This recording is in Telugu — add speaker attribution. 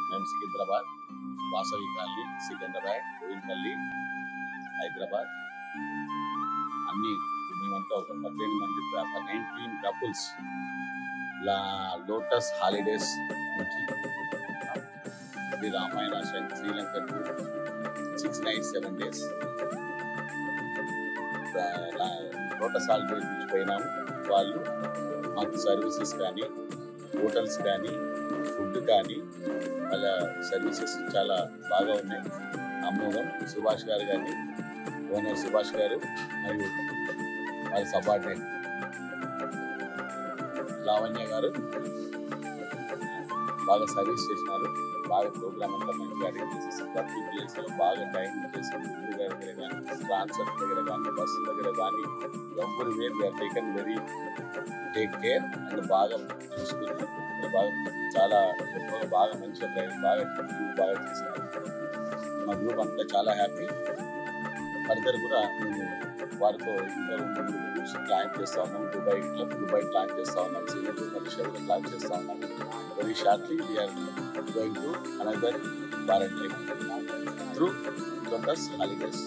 Speaker 1: మేము సికింద్రాబాద్, వాసవి కాలనీ, సికింద్రాబాద్, గోవిందపల్లి, హైదరాబాద్ అన్ని మేమంతా ఒక 18 మంది 19 కపుల్స్ లోటస్ హాలిడేస్ నుంచి Sri Ramayana Sri Lanka 6 nights 7 days Lotus Holidays నుంచి పోయినాము. వాళ్ళు మాకు సర్వీసెస్ కానీ, హోటల్స్ కానీ, ఫుడ్ కానీ, వాళ్ళ సర్వీసెస్ చాలా బాగా ఉన్నాయి. అమ్మోగం సుభాష్ గారు కానీ, ఓనర్ సుభాష్ గారు మరియు వాళ్ళ సబార్డినేట్ లావణ్య గారు బాగా సర్వీస్ చేసినారు. బాగా ప్రోగ్రామ్ అంతా మంచిగా అరేంజ్ చేసేసి ప్రతి ప్లేస్లో బాగా టైం చేసి ఫుడ్ దగ్గర కానీ, ట్రాన్స్పోర్ట్ దగ్గర కానీ, బస్సు దగ్గర కానీ ఎవరి way we're taken very take care and బాగా చూసుకుని బాగా చాలా గొప్పగా బాగా మంచిగా డ్రైవింగ్ బాగా చేసినారు. మా గ్రూప్ అంతా చాలా హ్యాపీ. ఫర్దర్ కూడా మేము వారితో ఇంకా 2-3 గ్రూప్స్ ప్లాన్ చేస్తూ ఉన్నాం. దుబాయ్ ప్లాన్ చేస్తూ ఉన్నాం. సింగపూర్, మలేషియా కూడా ప్లాన్ చేస్తూ ఉన్నాం. Very shortly we are going to another foreign trip through Lotus holidays.